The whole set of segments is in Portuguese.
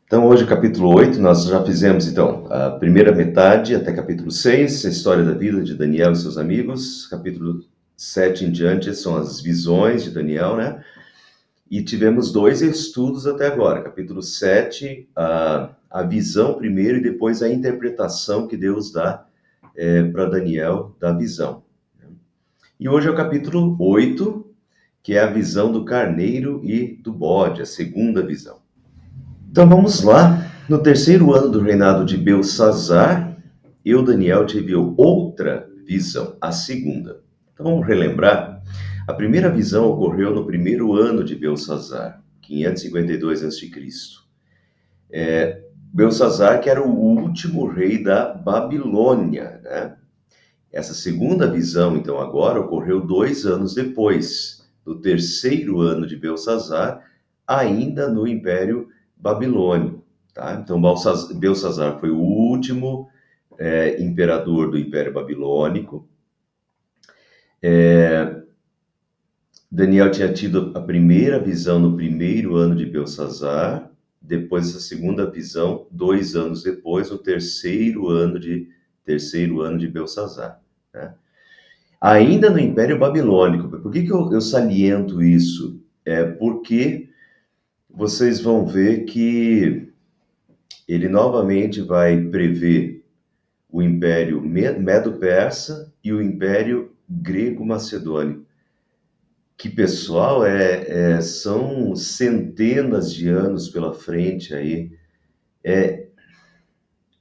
Então, hoje, capítulo 8, nós já fizemos, então, a primeira metade até capítulo 6, a história da vida de Daniel e seus amigos. Capítulo 7 em diante são as visões de Daniel, né? E tivemos 2 estudos até agora. Capítulo 7, a visão primeiro e depois a interpretação que Deus dá para Daniel da visão. E hoje é o capítulo 8, que é a visão do carneiro e do bode, a segunda visão. Então vamos lá. No terceiro ano do reinado de Belsazzar, eu, Daniel, tive outra visão, a segunda. Então vamos relembrar. A primeira visão ocorreu no primeiro ano de Belsazzar, 552 a.C. Belsazzar, que era o último rei da Babilônia, né? Essa segunda visão, então, agora ocorreu 2 anos depois, do terceiro ano de Belsazzar, ainda no Império Babilônico, tá? Então, Belsazzar foi o último imperador do Império Babilônico. Daniel tinha tido a primeira visão no primeiro ano de Belsazzar, depois essa segunda visão, 2 anos depois, no terceiro ano de Belsazzar, né? Ainda no Império Babilônico. Por que eu saliento isso? Porque vocês vão ver que ele novamente vai prever o Império Medo-Persa e o Império Grego-Macedônio. Que, pessoal, são centenas de anos pela frente aí.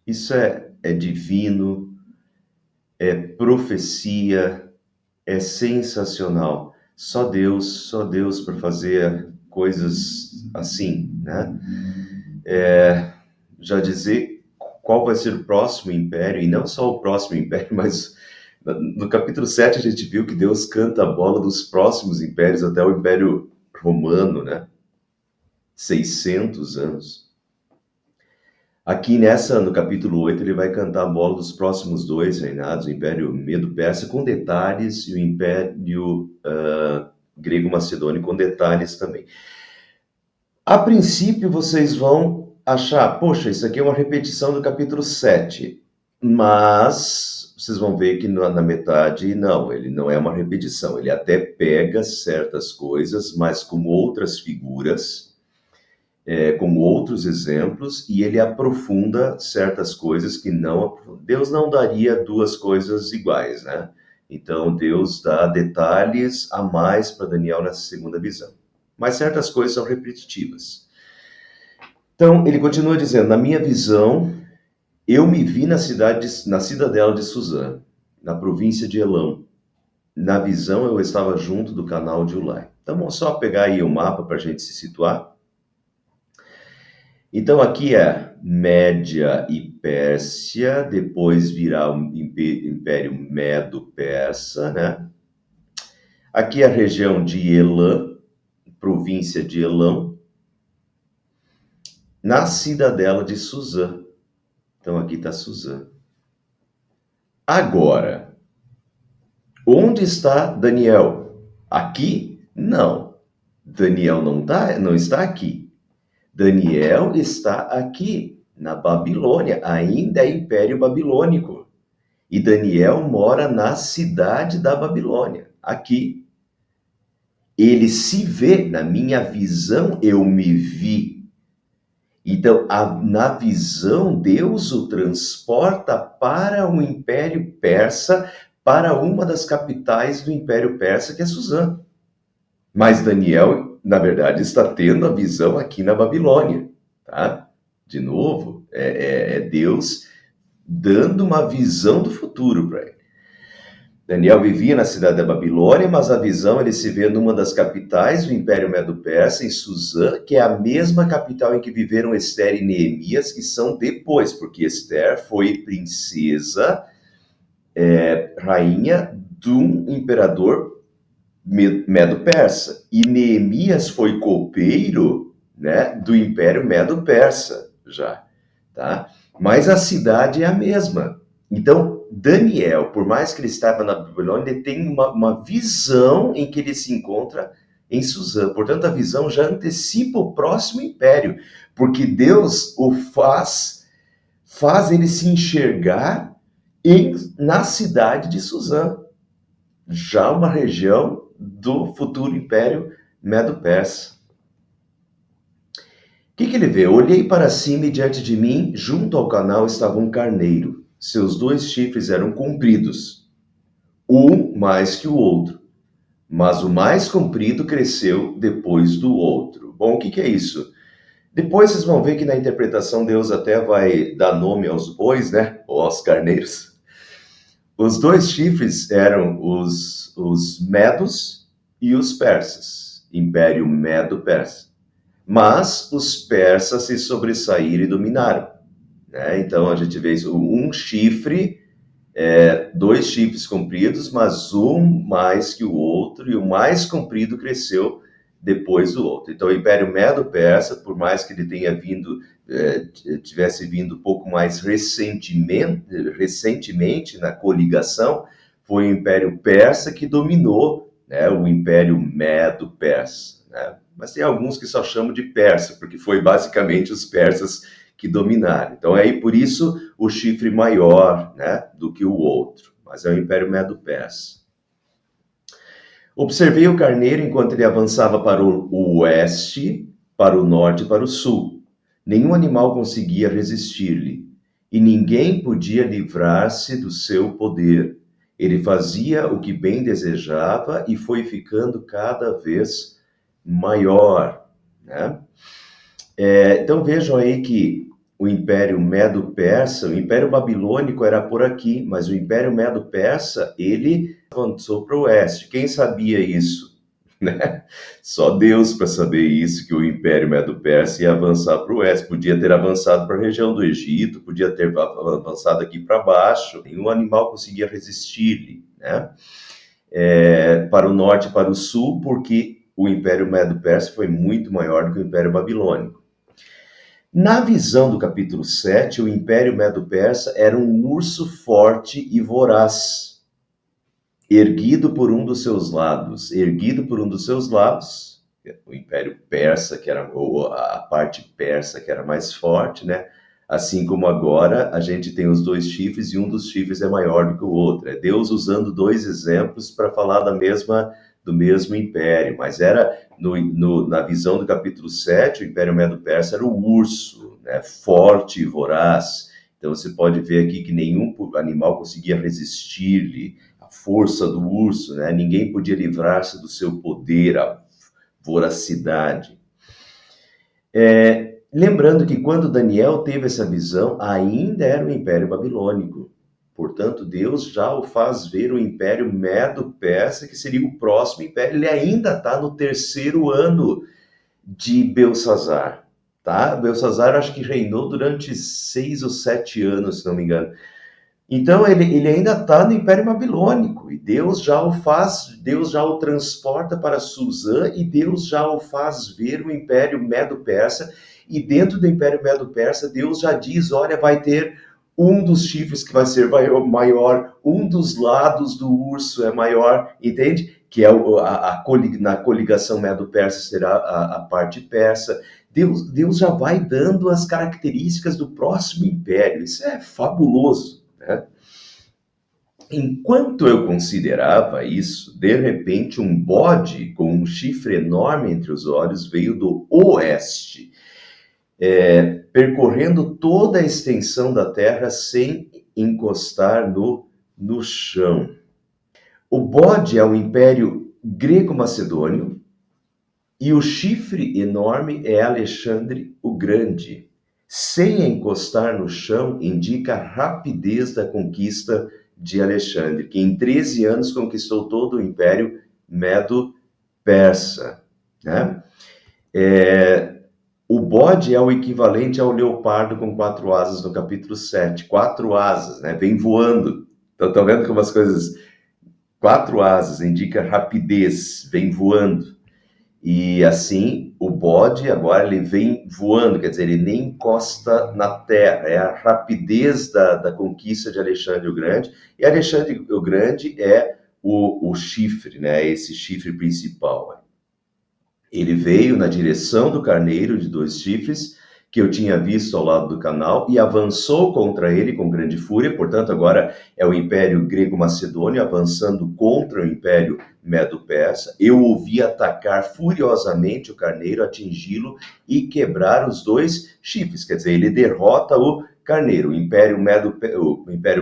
Isso é divino, é profecia, é sensacional. Só Deus para fazer coisas assim, né? Já dizer qual vai ser o próximo império, e não só o próximo império, mas no capítulo 7 a gente viu que Deus canta a bola dos próximos impérios, até o Império Romano, né? 600 anos. Aqui no capítulo 8, ele vai cantar a bola dos próximos 2 reinados, o Império Medo-Persa com detalhes e o Império Grego-Macedônio com detalhes também. A princípio, vocês vão achar, poxa, isso aqui é uma repetição do capítulo 7, mas vocês vão ver que na metade, não, ele não é uma repetição, ele até pega certas coisas, mas como outras figuras, como outros exemplos, e ele aprofunda certas coisas que não... Deus não daria 2 coisas iguais, né? Então, Deus dá detalhes a mais para Daniel nessa segunda visão. Mas certas coisas são repetitivas. Então, ele continua dizendo, na minha visão, eu me vi na cidadela de Suzã, na província de Elão. Na visão, eu estava junto do canal de Ulai. Então, vamos só pegar aí o mapa para a gente se situar. Então, aqui é Média e Pérsia, depois virá o Império Medo-Persa, né? Aqui é a região de Elã, província de Elão, na cidadela de Suzã. Então, aqui está Suzã. Agora, onde está Daniel? Aqui? Não. Daniel não está aqui. Daniel está aqui, na Babilônia, ainda é Império Babilônico. E Daniel mora na cidade da Babilônia, aqui. Ele se vê, na minha visão, eu me vi. Então, na visão, Deus o transporta para o Império Persa, para uma das capitais do Império Persa, que é Suzã. Mas Daniel, na verdade, está tendo a visão aqui na Babilônia, tá? De novo, é Deus dando uma visão do futuro para ele. Daniel vivia na cidade da Babilônia, mas a visão ele se vê numa das capitais do Império Medo-Persa, em Suzã, que é a mesma capital em que viveram Esther e Neemias, que são depois, porque Esther foi princesa, rainha de um imperador Medo-Persa, e Neemias foi copeiro, né, do Império Medo-Persa, já, tá? Mas a cidade é a mesma. Então, Daniel, por mais que ele estava na Babilônia, ele tem uma visão em que ele se encontra em Suzã. Portanto, a visão já antecipa o próximo império, porque Deus o faz ele se enxergar na cidade de Suzã, já uma região do futuro império Medo-Persa. O que ele vê? Olhei para cima e diante de mim, junto ao canal, estava um carneiro. Seus 2 chifres eram compridos, um mais que o outro, mas o mais comprido cresceu depois do outro. Bom, o que é isso? Depois vocês vão ver que na interpretação Deus até vai dar nome aos bois, né? Ou aos carneiros. Os 2 chifres eram os medos e os persas, Império Medo-Persa. Mas os persas se sobressaíram e dominaram, né? Então a gente vê isso, um chifre, 2 chifres compridos, mas um mais que o outro, e o mais comprido cresceu depois do outro. Então o Império Medo-Persa, por mais que ele tenha tivesse vindo um pouco mais recentemente na coligação, foi o Império Persa que dominou, né, o Império Medo-Persa, né? Mas tem alguns que só chamam de persa, porque foi basicamente os persas que dominaram. Então aí por isso o chifre maior, né, do que o outro, mas é o Império Medo-Persa. Observei o carneiro enquanto ele avançava para o oeste, para o norte e para o sul. Nenhum animal conseguia resistir-lhe, e ninguém podia livrar-se do seu poder. Ele fazia o que bem desejava e foi ficando cada vez maior, né? Então vejam aí que o Império Medo-Persa, o Império Babilônico era por aqui, mas o Império Medo-Persa, ele avançou para o oeste. Quem sabia isso? Né? Só Deus para saber isso, que o Império Medo-Persa ia avançar para o oeste. Podia ter avançado para a região do Egito, podia ter avançado aqui para baixo. Nenhum animal conseguia resistir-lhe, né? Para o norte e para o sul, porque o Império Medo-Persa foi muito maior do que o Império Babilônico. Na visão do capítulo 7, o Império Medo-Persa era um urso forte e voraz, erguido por um dos seus lados. Erguido por um dos seus lados, o Império Persa, que era ou a parte persa, que era mais forte, né? Assim como agora a gente tem os 2 chifres e um dos chifres é maior do que o outro. É Deus usando 2 exemplos para falar do mesmo império, mas era na visão do capítulo 7, o Império Medo-Persa era o urso, né, forte e voraz. Então você pode ver aqui que nenhum animal conseguia resistir-lhe, a força do urso, né? Ninguém podia livrar-se do seu poder, a voracidade. Lembrando que quando Daniel teve essa visão, ainda era o Império Babilônico. Portanto, Deus já o faz ver o Império Medo-Persa, que seria o próximo império. Ele ainda está no 3º ano de Belsazar, tá? Belsazar acho que reinou durante 6 ou 7 anos, se não me engano. Então ele ainda está no Império Babilônico, e Deus já o transporta para Suzã, e Deus já o faz ver o Império Medo-Persa, e dentro do Império Medo-Persa, Deus já diz, olha, vai ter um dos chifres que vai ser maior, um dos lados do urso é maior, entende? Que é na coligação Medo-Persa será a parte persa. Deus já vai dando as características do próximo império, isso é fabuloso, né? Enquanto eu considerava isso, de repente um bode com um chifre enorme entre os olhos veio do oeste, percorrendo toda a extensão da terra sem encostar no chão. O bode é o Império Grego-Macedônio e o chifre enorme é Alexandre o Grande. Sem encostar no chão indica a rapidez da conquista de Alexandre, que em 13 anos conquistou todo o Império Medo-Persa, né? O bode é o equivalente ao leopardo com 4 asas no capítulo 7. 4 asas, né? Vem voando. Então, estão vendo como as coisas... 4 asas indica rapidez, vem voando. E assim, o bode agora ele vem voando, quer dizer, ele nem encosta na terra. É a rapidez da conquista de Alexandre o Grande. E Alexandre o Grande é o chifre, né? Esse chifre principal. Ele veio na direção do carneiro de 2 chifres, que eu tinha visto ao lado do canal, e avançou contra ele com grande fúria. Portanto, agora é o Império Grego-Macedônio avançando contra o Império Medo-Persa. Eu o vi atacar furiosamente o carneiro, atingi-lo e quebrar os 2 chifres. Quer dizer, ele derrota o carneiro. O Império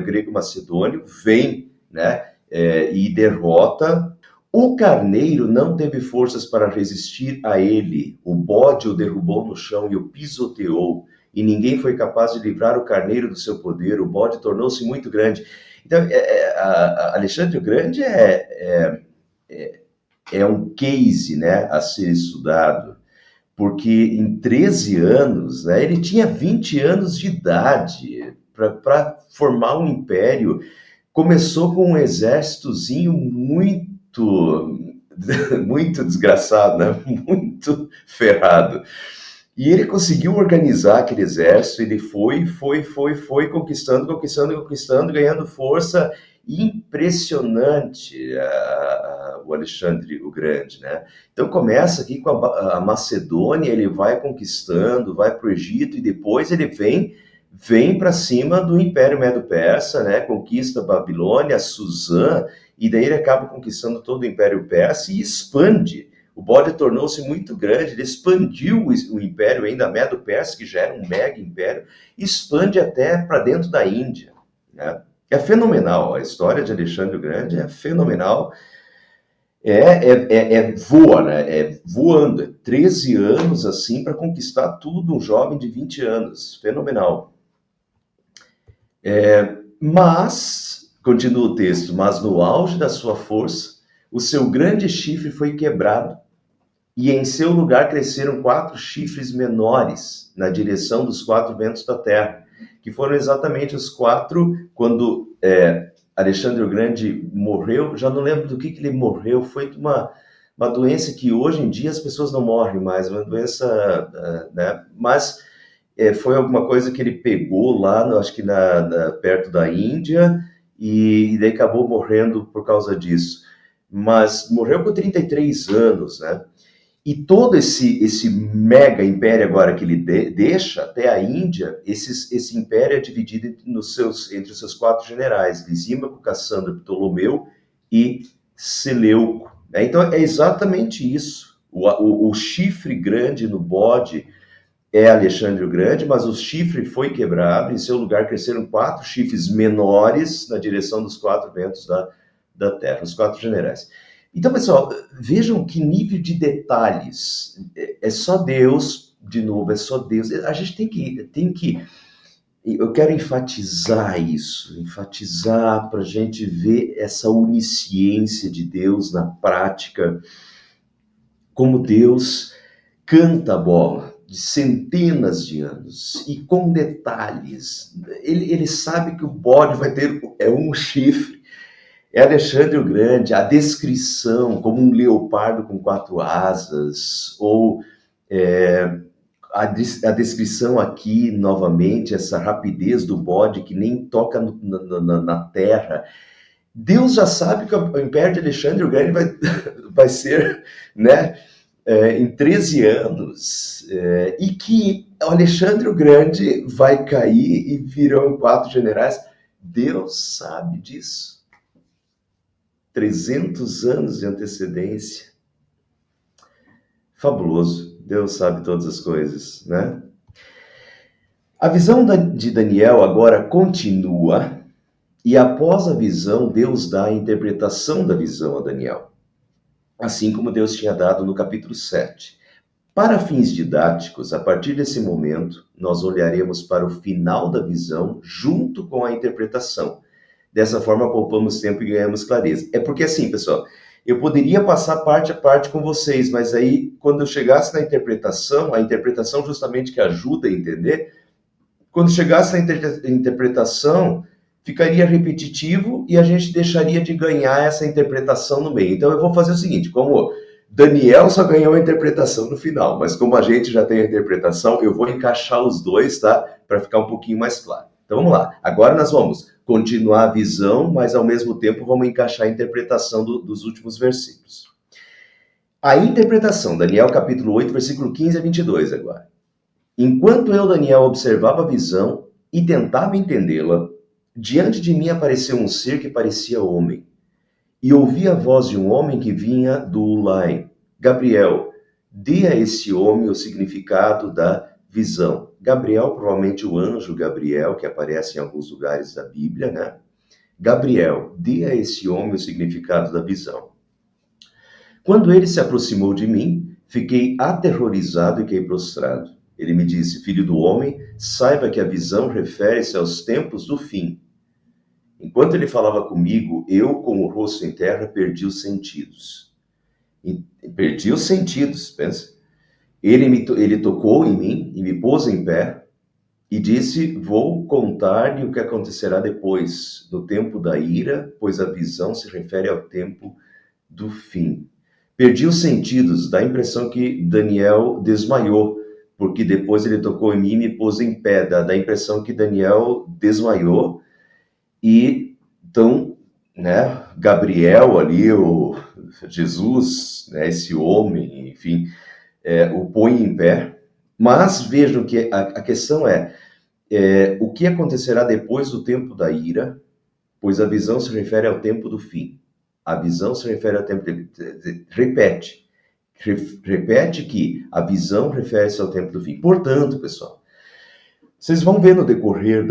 Grego-Macedônio vem, né, e derrota. O carneiro não teve forças para resistir a ele. O bode o derrubou no chão e o pisoteou, e ninguém foi capaz de livrar o carneiro do seu poder. O bode tornou-se muito grande. Então, Alexandre o Grande é um case, né, a ser estudado, porque em 13 anos, né, ele tinha 20 anos de idade para formar um império. Começou com um exércitozinho muito, muito desgraçado, né? Muito ferrado. E ele conseguiu organizar aquele exército, ele foi, conquistando, ganhando força. Impressionante o Alexandre o Grande, né? Então começa aqui com a Macedônia, ele vai conquistando, vai para o Egito, e depois ele vem para cima do Império Medo-Persa, né? Conquista a Babilônia, Suzã, e daí ele acaba conquistando todo o Império Persa e expande. O bode tornou-se muito grande, ele expandiu o Império ainda Medo-Persa, que já era um mega império, expande até para dentro da Índia, né? É fenomenal, a história de Alexandre o Grande é fenomenal. Voa, né? É voando, 13 anos assim para conquistar tudo, um jovem de 20 anos, fenomenal. Mas, continua o texto, mas no auge da sua força, o seu grande chifre foi quebrado, e em seu lugar cresceram 4 chifres menores na direção dos 4 ventos da terra, que foram exatamente os 4, quando Alexandre o Grande morreu. Já não lembro do que ele morreu, foi de uma doença que hoje em dia as pessoas não morrem mais, uma doença, né? Mas foi alguma coisa que ele pegou lá, acho que perto da Índia, e daí acabou morrendo por causa disso. Mas morreu com 33 anos, né? E todo esse mega império agora que ele deixa até a Índia, esse império é dividido entre os seus 4 generais, Lisímaco, Cassandro, Ptolomeu e Seleuco. Então é exatamente isso. O chifre grande no bode é Alexandre o Grande, mas o chifre foi quebrado, em seu lugar cresceram 4 chifres menores na direção dos 4 ventos da terra, os 4 generais. Então, pessoal, vejam que nível de detalhes. É só Deus, de novo, é só Deus. A gente tem que eu quero enfatizar para a gente ver essa onisciência de Deus na prática, como Deus canta a bola de centenas de anos e com detalhes. Ele sabe que o bode vai ter um chifre. É Alexandre o Grande, a descrição como um leopardo com 4 asas, ou a descrição aqui, novamente, essa rapidez do bode que nem toca na terra. Deus já sabe que o Império de Alexandre o Grande vai ser, né, em 13 anos, e que Alexandre o Grande vai cair e virão 4 generais. Deus sabe disso. 300 anos de antecedência. Fabuloso. Deus sabe todas as coisas, né? A visão de Daniel agora continua, e após a visão, Deus dá a interpretação da visão a Daniel, assim como Deus tinha dado no capítulo 7. Para fins didáticos, a partir desse momento, nós olharemos para o final da visão junto com a interpretação. Dessa forma, poupamos tempo e ganhamos clareza. É porque assim, pessoal, eu poderia passar parte a parte com vocês, mas aí, quando eu chegasse na interpretação, a interpretação justamente que ajuda a entender, quando chegasse na interpretação, ficaria repetitivo e a gente deixaria de ganhar essa interpretação no meio. Então eu vou fazer o seguinte, como Daniel só ganhou a interpretação no final, mas como a gente já tem a interpretação, eu vou encaixar os dois, tá? Para ficar um pouquinho mais claro. Então vamos lá. Agora nós vamos continuar a visão, mas ao mesmo tempo vamos encaixar a interpretação dos últimos versículos. A interpretação, Daniel capítulo 8, versículo 15 a 22 agora. Enquanto eu, Daniel, observava a visão e tentava entendê-la, diante de mim apareceu um ser que parecia homem. E ouvi a voz de um homem que vinha do Ulai. Gabriel, dê a esse homem o significado da visão. Gabriel, provavelmente o anjo Gabriel, que aparece em alguns lugares da Bíblia, né? Gabriel, dê a esse homem o significado da visão. Quando ele se aproximou de mim, fiquei aterrorizado e caí prostrado. Ele me disse, filho do homem, saiba que a visão refere-se aos tempos do fim. Enquanto ele falava comigo, eu, com o rosto em terra, perdi os sentidos. Perdi os sentidos, pensa. Ele tocou em mim e me pôs em pé e disse, vou contar-lhe o que acontecerá depois, no tempo da ira, pois a visão se refere ao tempo do fim. Perdi os sentidos, dá a impressão que Daniel desmaiou, porque depois ele tocou em mim e me pôs em pé, dá a impressão que Daniel desmaiou, e então, né, Gabriel ali, o Jesus, né, esse homem, enfim, o põe em pé, mas vejam que a questão é, o que acontecerá depois do tempo da ira, pois a visão se refere ao tempo do fim. A visão se refere ao tempo... Repete que a visão refere-se ao tempo do fim. Portanto, pessoal, vocês vão ver no decorrer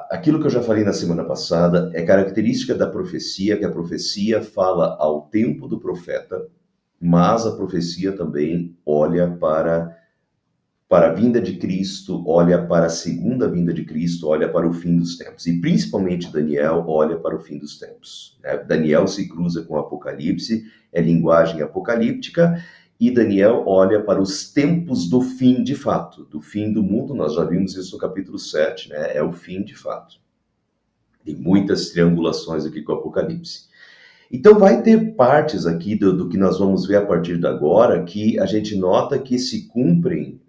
aquilo que eu já falei na semana passada, é característica da profecia, que a profecia fala ao tempo do profeta, mas a profecia também olha para a vinda de Cristo, olha para a segunda vinda de Cristo, olha para o fim dos tempos. E principalmente Daniel olha para o fim dos tempos. Né? Daniel se cruza com o Apocalipse, é linguagem apocalíptica, e Daniel olha para os tempos do fim de fato, do fim do mundo. Nós já vimos isso no capítulo 7, né? É o fim de fato. Tem muitas triangulações aqui com o Apocalipse. Então vai ter partes aqui do que nós vamos ver a partir de agora que a gente nota que se cumprem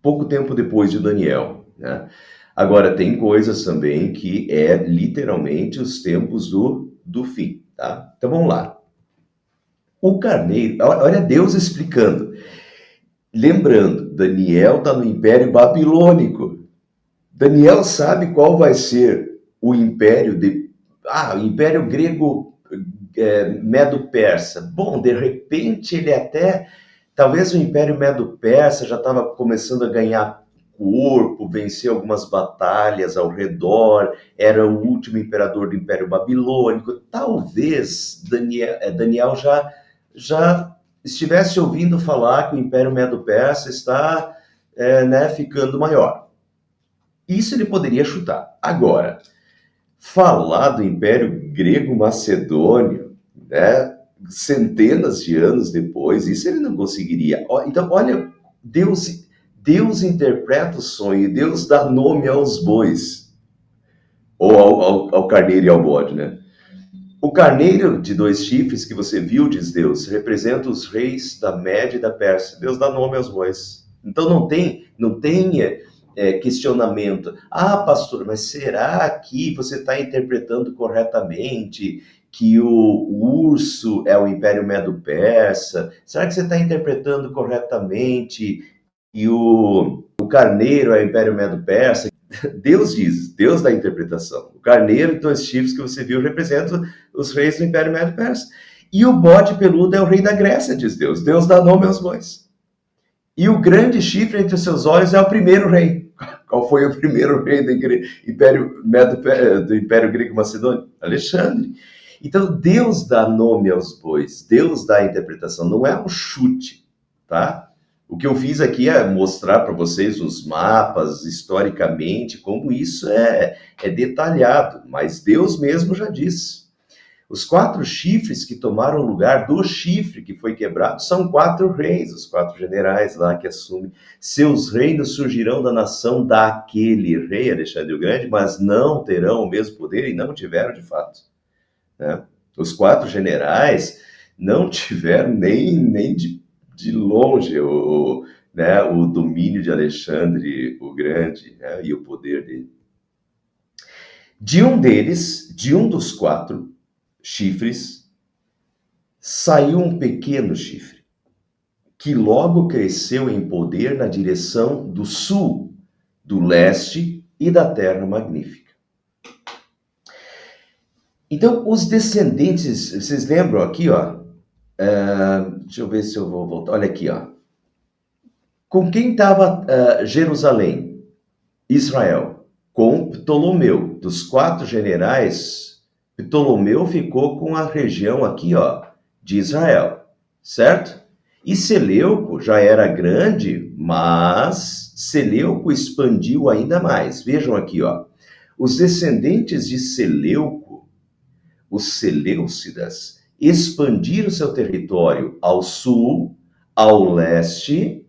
pouco tempo depois de Daniel, né? Agora, tem coisas também que é literalmente os tempos do fim, tá? Então vamos lá. O carneiro, olha Deus explicando. Lembrando, Daniel está no Império Babilônico. Daniel sabe qual vai ser o império o Império Grego Medo-Persa. Bom, de repente ele até... Talvez o Império Medo-Persa já estava começando a ganhar corpo, vencer algumas batalhas ao redor, era o último imperador do Império Babilônico. Talvez Daniel já estivesse ouvindo falar que o Império Medo-Persa está ficando maior. Isso ele poderia chutar. Agora, falar do Império Grego-Macedônio, né, centenas de anos depois, isso ele não conseguiria. Então, olha, Deus interpreta o sonho, Deus dá nome aos bois, ou ao carneiro e ao bode, né? O carneiro de 2 chifres que você viu, diz Deus, representa os reis da Média e da Pérsia. Deus dá nome aos bois. Então não tem questionamento. Ah, pastor, mas será que você está interpretando corretamente que o urso é o Império Medo-Persa? Será que você está interpretando corretamente que o carneiro é o Império Medo-Persa? Deus diz, Deus dá a interpretação. O carneiro e 2 chifres que você viu representam os reis do Império Medo-Persa. E o bode peludo é o rei da Grécia, diz Deus. Deus dá nome aos bois. E o grande chifre entre os seus olhos é o primeiro rei. Qual foi o primeiro rei do Império Grego-Macedônio? Alexandre. Então, Deus dá nome aos bois. Deus dá a interpretação. Não é um chute, tá? O que eu fiz aqui é mostrar para vocês os mapas, historicamente, como isso é detalhado. Mas Deus mesmo já disse. Os 4 chifres que tomaram o lugar do chifre que foi quebrado são 4 reis, os 4 generais lá que assumem. Seus reinos surgirão da nação daquele rei, Alexandre o Grande, mas não terão o mesmo poder e não tiveram de fato. Né? Os 4 generais não tiveram nem de longe o domínio de Alexandre o Grande, né? E o poder dele. De um dos 4 chifres, saiu um pequeno chifre, que logo cresceu em poder na direção do sul, do leste e da terra magnífica. Então, os descendentes, vocês lembram aqui, ó, deixa eu ver se eu vou voltar, olha aqui, ó. Com quem estava Jerusalém? Israel. Com Ptolomeu. Dos 4 generais, Ptolomeu ficou com a região aqui, ó, de Israel, certo? E Seleuco já era grande, mas Seleuco expandiu ainda mais. Vejam aqui, ó. Os descendentes de Seleuco, os Seleucidas, expandiram seu território ao sul, ao leste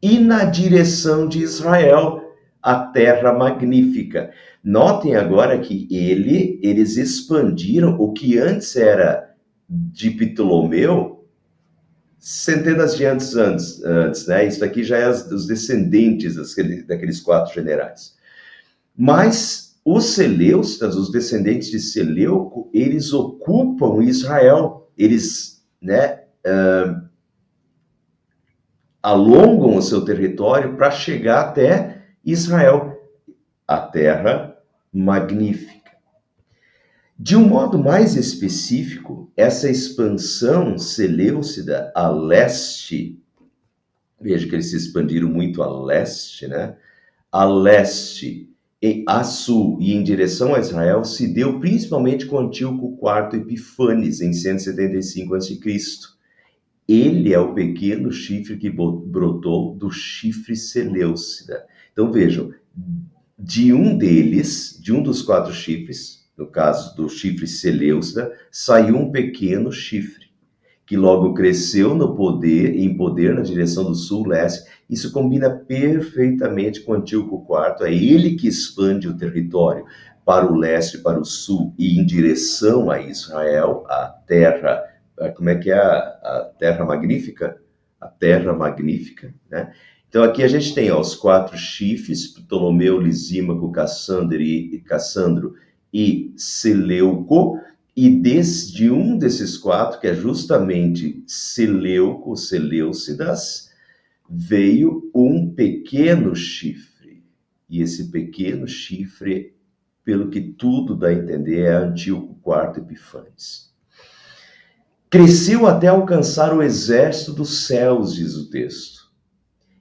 e na direção de Israel, a terra magnífica. Notem agora que eles expandiram o que antes era de Ptolomeu, centenas de anos antes, né? Isso aqui já é os descendentes daqueles 4 generais. Mas os Seleucidas, os descendentes de Seleuco, eles ocupam Israel, eles, né, alongam o seu território para chegar até Israel, a terra magnífica. De um modo mais específico, essa expansão seleucida a leste, veja que eles se expandiram muito a leste, né? A leste, e a sul e em direção a Israel, se deu principalmente com Antíoco IV Epifanes, em 175 a.C. Ele é o pequeno chifre que brotou do chifre seleucida. Então vejam, de um dos 4 chifres, no caso do chifre seleucida, saiu um pequeno chifre, que logo cresceu em poder na direção do sul-leste. Isso combina perfeitamente com Antíoco IV, é ele que expande o território para o leste, para o sul e em direção a Israel, a terra, como é que é a terra magnífica? A terra magnífica, né? Então aqui a gente tem, ó, os 4 chifres, Ptolomeu, Lisímaco, Cassandro e Seleuco, e de um desses 4, que é justamente Seleuco, Seleucidas, veio um pequeno chifre. E esse pequeno chifre, pelo que tudo dá a entender, é Antíoco IV Epifanes. Cresceu até alcançar o exército dos céus, diz o texto,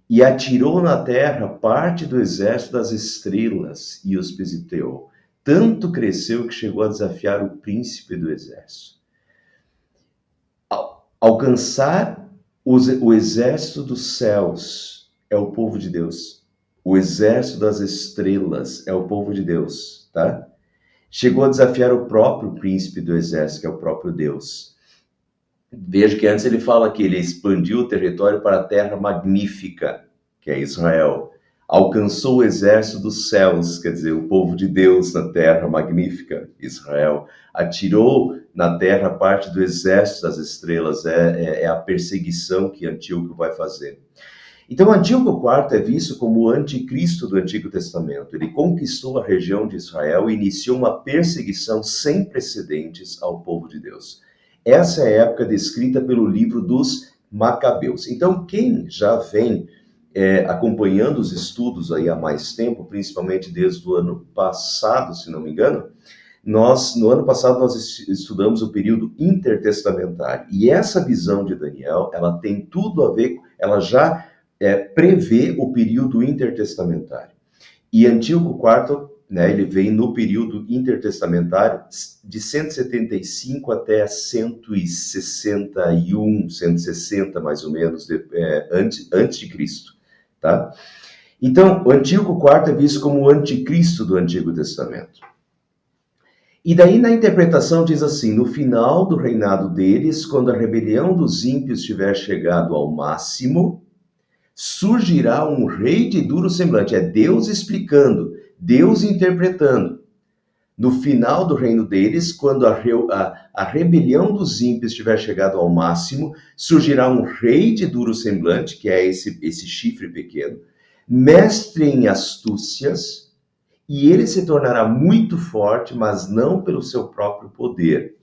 e atirou na terra parte do exército das estrelas e os pisoteou. Tanto cresceu que chegou a desafiar o príncipe do exército. Alcançar o exército dos céus é o povo de Deus. O exército das estrelas é o povo de Deus, tá? Chegou a desafiar o próprio príncipe do exército, que é o próprio Deus. Veja que antes ele fala que ele expandiu o território para a terra magnífica, que é Israel. Alcançou o exército dos céus, quer dizer, o povo de Deus na terra magnífica, Israel. Atirou na terra parte do exército das estrelas, é a perseguição que Antíoco vai fazer. Então, Antíoco IV é visto como o anticristo do Antigo Testamento. Ele conquistou a região de Israel e iniciou uma perseguição sem precedentes ao povo de Deus. Essa é a época descrita pelo livro dos Macabeus. Então, quem já vem acompanhando os estudos aí há mais tempo, principalmente desde o ano passado, se não me engano, no ano passado nós estudamos o período intertestamentário. E essa visão de Daniel, ela tem tudo a ver, ela já prevê o período intertestamentário. E Antíoco IV, né, ele vem no período intertestamentário de 175 até 161, 160 mais ou menos, antes de Cristo. Tá? Então, o Antíoco IV é visto como o anticristo do Antigo Testamento. E daí na interpretação diz assim, no final do reinado deles, quando a rebelião dos ímpios tiver chegado ao máximo, surgirá um rei de duro semblante. É Deus explicando, Deus interpretando. No final do reino deles, quando a rebelião dos ímpios tiver chegado ao máximo, surgirá um rei de duro semblante, que é esse chifre pequeno, mestre em astúcias, e ele se tornará muito forte, mas não pelo seu próprio poder.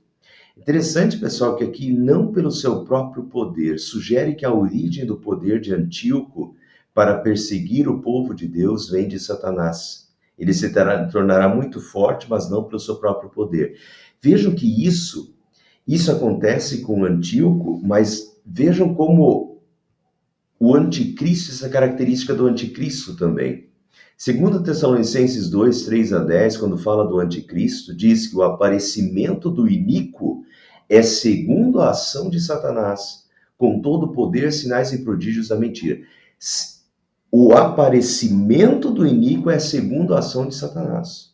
Interessante, pessoal, que aqui, não pelo seu próprio poder, sugere que a origem do poder de Antíoco para perseguir o povo de Deus vem de Satanás. Ele se tornará muito forte, mas não pelo seu próprio poder. Vejam que isso acontece com Antíoco, mas vejam como o anticristo, essa característica do anticristo também. Segundo Tessalonicenses 2, 3 a 10, quando fala do anticristo, diz que o aparecimento do iníquo é segundo a ação de Satanás, com todo o poder, sinais e prodígios da mentira. O aparecimento do iníquo é segundo a ação de Satanás.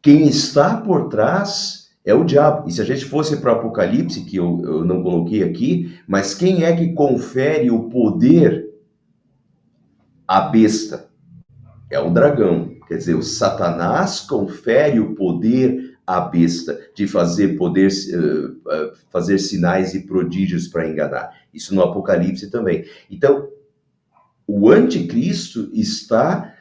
Quem está por trás é o diabo. E se a gente fosse para o Apocalipse, que eu não coloquei aqui, mas quem é que confere o poder à besta? É o dragão. Quer dizer, o Satanás confere o poder à besta de fazer fazer sinais e prodígios para enganar. Isso no Apocalipse também. Então, o anticristo está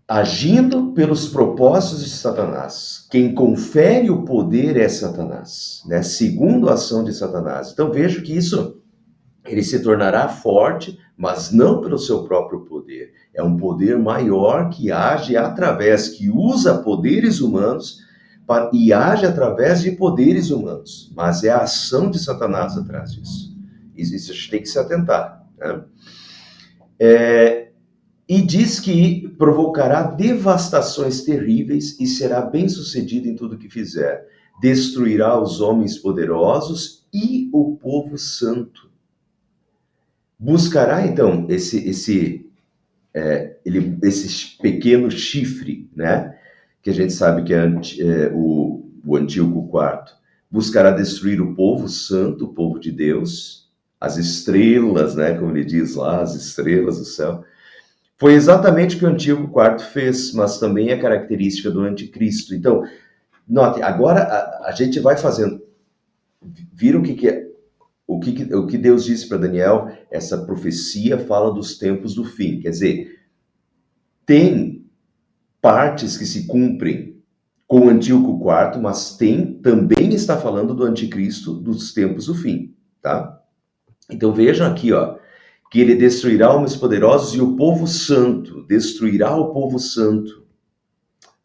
agindo pelos propósitos de Satanás. Quem confere o poder é Satanás, né? Segundo a ação de Satanás. Então vejo que ele se tornará forte, mas não pelo seu próprio poder. É um poder maior que age através, que usa poderes humanos e age através de poderes humanos. Mas é a ação de Satanás atrás disso. Isso a gente tem que se atentar, né? E diz que provocará devastações terríveis e será bem-sucedido em tudo que fizer. Destruirá os homens poderosos e o povo santo. Buscará, então, esse pequeno chifre, né? Que a gente sabe que é o Antíoco IV. Buscará destruir o povo santo, o povo de Deus, as estrelas, né? Como ele diz lá, as estrelas do céu. Foi exatamente o que o Antíoco IV fez, mas também é característica do anticristo. Então, note, agora a gente vai fazendo. Viram o que é? O que Deus disse para Daniel? Essa profecia fala dos tempos do fim. Quer dizer, tem partes que se cumprem com o Antíoco IV, mas também está falando do anticristo dos tempos do fim, tá? Então vejam aqui, ó, que ele destruirá homens poderosos e o povo santo, destruirá o povo santo.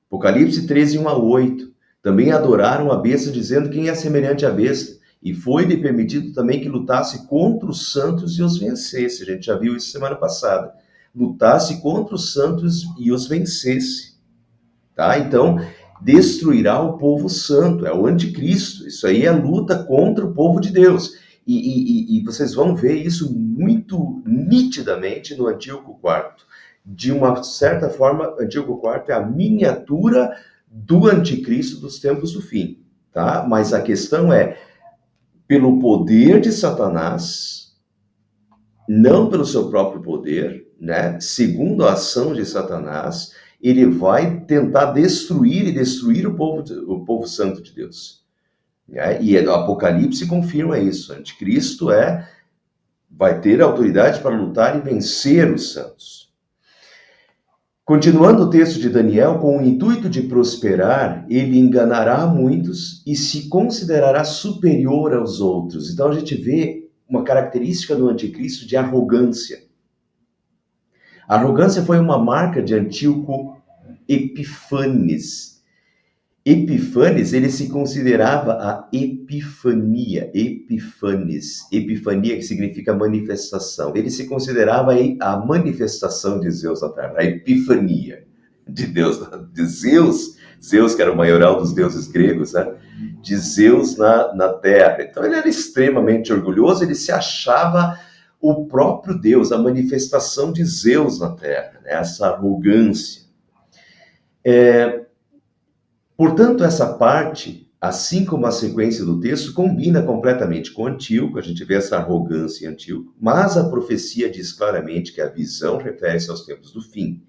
Apocalipse 13, 1 a 8. Também adoraram a besta, dizendo: quem é semelhante à besta? E foi-lhe permitido também que lutasse contra os santos e os vencesse. A gente já viu isso semana passada. Lutasse contra os santos e os vencesse. Tá? Então, destruirá o povo santo, é o anticristo. Isso aí é luta contra o povo de Deus. E vocês vão ver isso muito nitidamente no Antíoco IV. De uma certa forma, Antíoco IV é a miniatura do anticristo dos tempos do fim. Tá? Mas a questão é, pelo poder de Satanás, não pelo seu próprio poder, né? Segundo a ação de Satanás, ele vai tentar destruir o povo santo de Deus. Né? E o Apocalipse confirma isso. O anticristo vai ter autoridade para lutar e vencer os santos. Continuando o texto de Daniel, com o intuito de prosperar, ele enganará muitos e se considerará superior aos outros. Então a gente vê uma característica do anticristo de arrogância. A arrogância foi uma marca de Antíoco Epifanes. Epifanes, ele se considerava a epifania, epifania que significa manifestação. Ele se considerava a manifestação de Zeus na Terra, a epifania de Deus, de Zeus que era o maioral dos deuses gregos, né? De Zeus na Terra. Então ele era extremamente orgulhoso, ele se achava o próprio Deus, a manifestação de Zeus na Terra, né? Essa arrogância. Portanto, essa parte, assim como a sequência do texto, combina completamente com Antíoco, a gente vê essa arrogância em Antíoco, mas a profecia diz claramente que a visão refere-se aos tempos do fim.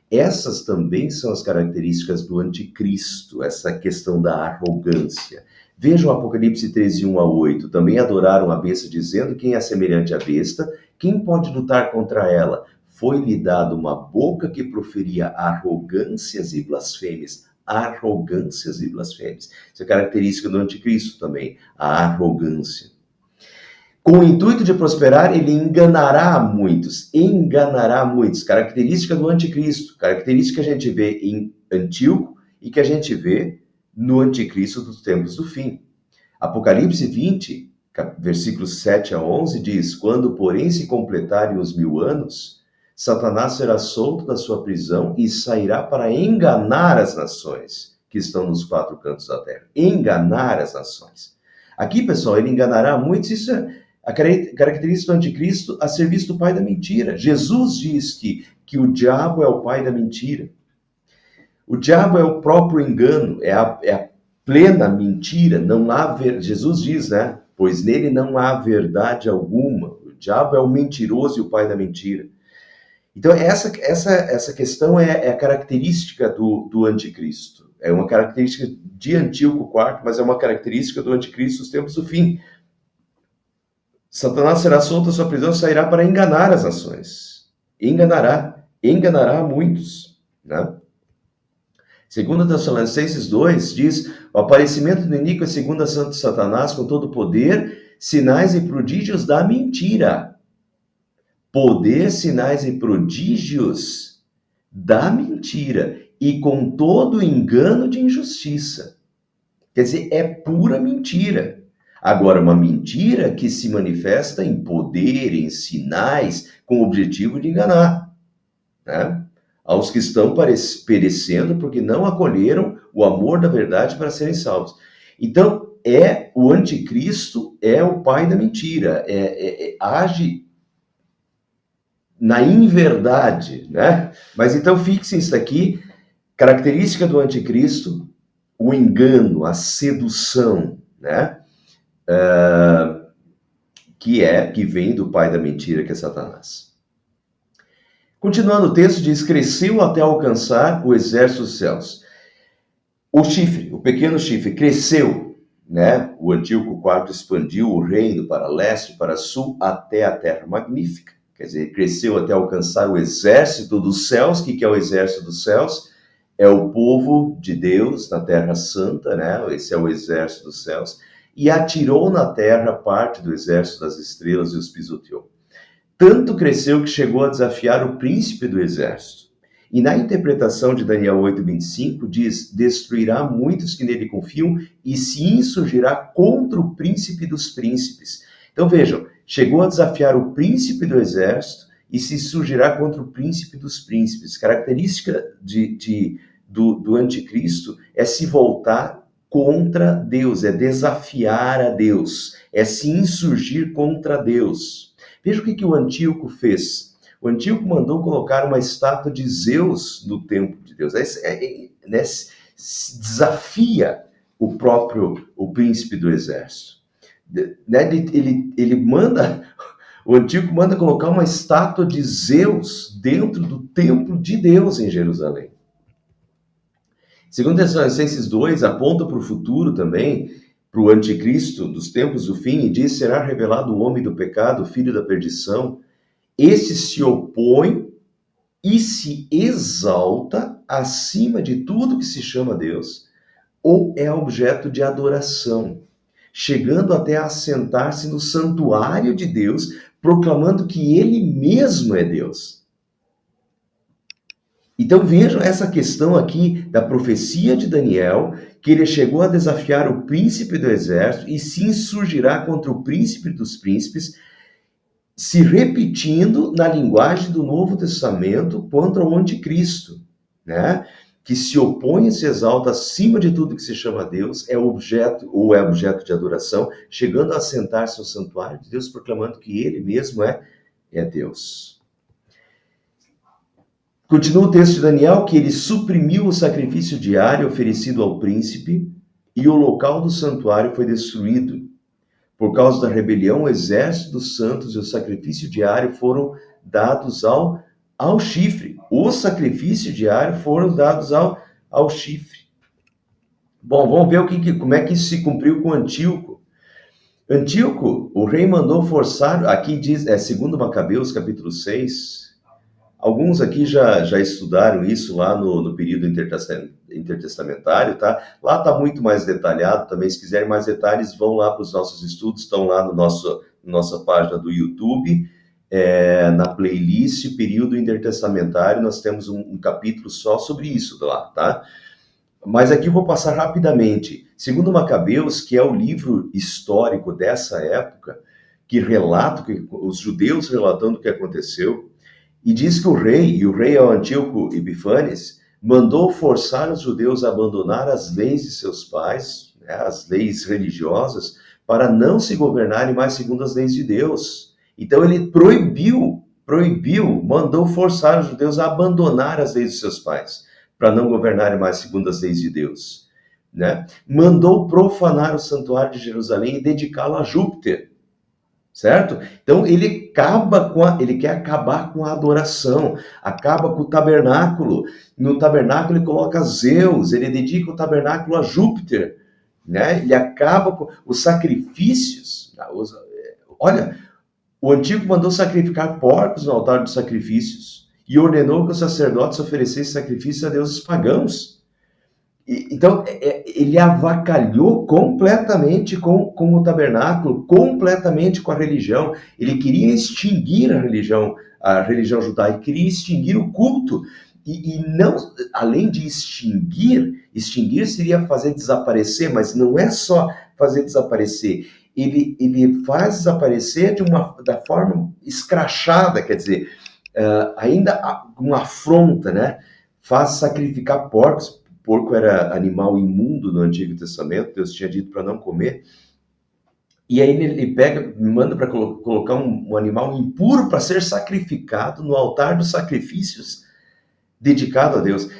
Essas também são as características do anticristo, essa questão da arrogância. Vejam Apocalipse 13, 1 a 8. Também adoraram a besta, dizendo: quem é semelhante à besta? Quem pode lutar contra ela? Foi-lhe dado uma boca que proferia arrogâncias e blasfêmias. arrogâncias e blasfêmias. Isso é característica do anticristo também, a arrogância. Com o intuito de prosperar, ele enganará muitos, característica do anticristo, característica que a gente vê em Antíoco e que a gente vê no anticristo dos tempos do fim. Apocalipse 20, versículos 7 a 11 diz: quando, porém, se completarem os 1000 anos, Satanás será solto da sua prisão e sairá para enganar as nações que estão nos 4 cantos da terra. Enganar as nações. Aqui, pessoal, ele enganará muitos. Isso é a característica do anticristo, a serviço do pai da mentira. Jesus diz que o diabo é o pai da mentira. O diabo é o próprio engano, é a plena mentira. Não há Jesus diz, né? Pois nele não há verdade alguma. O diabo é o mentiroso e o pai da mentira. Então, essa questão é a característica do anticristo. É uma característica de Antíoco IV, mas é uma característica do anticristo dos tempos do fim. Satanás será solto da sua prisão e sairá para enganar as nações. Enganará muitos, né? Segundo Tessalonicenses 2, diz: o aparecimento do iníquo é segundo a santo Satanás, com todo poder, sinais e prodígios da mentira. Poder, sinais e prodígios da mentira, e com todo engano de injustiça. Quer dizer, é pura mentira. Agora, uma mentira que se manifesta em poder, em sinais, com o objetivo de enganar, né? Aos que estão perecendo porque não acolheram o amor da verdade para serem salvos. Então, o anticristo é o pai da mentira, age na inverdade, né? Mas então fixem isso aqui, característica do anticristo, o engano, a sedução, né? Que vem do pai da mentira, que é Satanás. Continuando o texto, diz: cresceu até alcançar o exército dos céus. O chifre, o pequeno chifre, cresceu, né? O Antíoco IV expandiu o reino para leste, para sul, até a terra magnífica. Quer dizer, cresceu até alcançar o exército dos céus. O que é o exército dos céus? É o povo de Deus na terra santa, né? Esse é o exército dos céus. E atirou na terra parte do exército das estrelas e os pisoteou. Tanto cresceu que chegou a desafiar o príncipe do exército. E na interpretação de Daniel 8:25 diz: destruirá muitos que nele confiam e se insurgirá contra o príncipe dos príncipes. Então vejam, chegou a desafiar o príncipe do exército e se surgirá contra o príncipe dos príncipes. Característica do anticristo é se voltar contra Deus, é desafiar a Deus, é se insurgir contra Deus. Veja o que o Antíoco fez. O Antíoco mandou colocar uma estátua de Zeus no templo de Deus. Né, desafia o príncipe do exército. Né, o Antíoco manda colocar uma estátua de Zeus dentro do templo de Deus em Jerusalém. Segundo Tessalonicenses 2, aponta para o futuro também, para o anticristo dos tempos do fim, e diz: será revelado o homem do pecado, o filho da perdição. Este se opõe e se exalta acima de tudo que se chama Deus, ou é objeto de adoração, chegando até a assentar-se no santuário de Deus, proclamando que ele mesmo é Deus. Então vejam essa questão aqui da profecia de Daniel, que ele chegou a desafiar o príncipe do exército e se insurgirá contra o príncipe dos príncipes, se repetindo na linguagem do Novo Testamento contra o anticristo, né? Que se opõe e se exalta acima de tudo que se chama Deus, é objeto de adoração, chegando a assentar-se no santuário de Deus, proclamando que ele mesmo é Deus. Continua o texto de Daniel, que ele suprimiu o sacrifício diário oferecido ao príncipe e o local do santuário foi destruído. Por causa da rebelião, o exército dos santos e o sacrifício diário foram dados ao chifre. O sacrifício diário foram dados ao chifre. Bom, vamos ver como é que isso se cumpriu com Antíoco. Antíoco, o rei mandou forçar, aqui diz, segundo Macabeus, capítulo 6, Alguns aqui já estudaram isso lá no período intertestamentário, tá? Lá está muito mais detalhado também. Se quiserem mais detalhes, vão lá para os nossos estudos, estão lá no nossa página do YouTube, na playlist Período Intertestamentário, nós temos um capítulo só sobre isso lá, tá? Mas aqui eu vou passar rapidamente. Segundo Macabeus, que é o livro histórico dessa época, que relata, os judeus relatando o que aconteceu, e diz que e o rei é o Antíoco Epifanes, mandou forçar os judeus a abandonar as leis de seus pais, né, as leis religiosas, para não se governarem mais segundo as leis de Deus. Então ele proibiu, mandou forçar os judeus a abandonar as leis de seus pais, para não governarem mais segundo as leis de Deus. Né? Mandou profanar o santuário de Jerusalém e dedicá-lo a Júpiter. Certo? Então ele quer acabar com a adoração, acaba com o tabernáculo. No tabernáculo ele coloca Zeus, ele dedica o tabernáculo a Júpiter, né? Ele acaba com os sacrifícios. Olha, o antigo mandou sacrificar porcos no altar dos sacrifícios e ordenou que os sacerdotes oferecessem sacrifícios a deuses pagãos. Então, ele avacalhou completamente com o tabernáculo, completamente com a religião. Ele queria extinguir a religião judaica, queria extinguir o culto. E não, além de extinguir seria fazer desaparecer, mas não é só fazer desaparecer. Ele faz desaparecer da forma escrachada, quer dizer, ainda uma afronta, né? Faz sacrificar porcos. Porco era animal imundo no Antigo Testamento, Deus tinha dito para não comer. E aí ele manda para colocar um animal impuro para ser sacrificado no altar dos sacrifícios dedicado a Deus.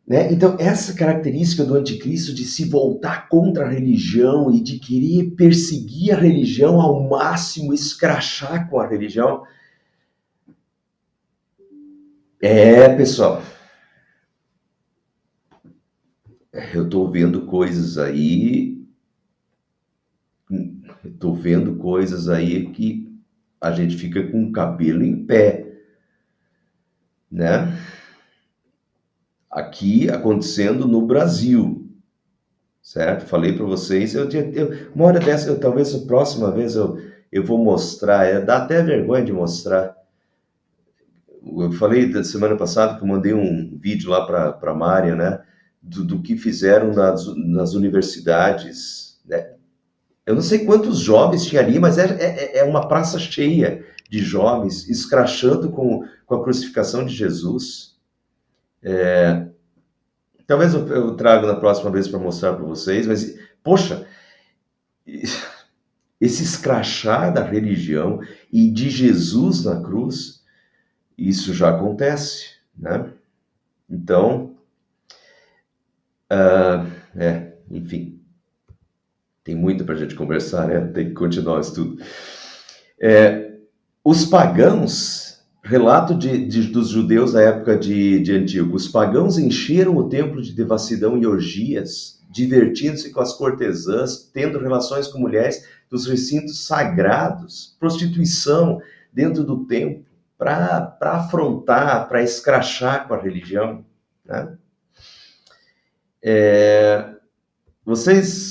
Né? Então, essa característica do anticristo de se voltar contra a religião e de querer perseguir a religião ao máximo, escrachar com a religião. Pessoal, eu estou vendo coisas aí que a gente fica com o cabelo em pé, né? Aqui acontecendo no Brasil, certo? Falei para vocês, uma hora dessa, talvez a próxima vez eu vou mostrar, dá até vergonha de mostrar. Eu falei da semana passada que eu mandei um vídeo lá para a Mária, né? Do que fizeram nas universidades, né? Eu não sei quantos jovens tinha ali, mas é uma praça cheia de jovens escrachando com a crucificação de Jesus. Talvez eu trago na próxima vez para mostrar para vocês, mas, poxa, esse escrachar da religião e de Jesus na cruz, isso já acontece, né? Então, enfim, tem muito para a gente conversar, né? Tem que continuar o estudo. Os pagãos, relato dos judeus da época de Antíoco, os pagãos encheram o templo de devassidão e orgias, divertindo-se com as cortesãs, tendo relações com mulheres dos recintos sagrados, prostituição dentro do templo, para afrontar, para escrachar com a religião. Né? Vocês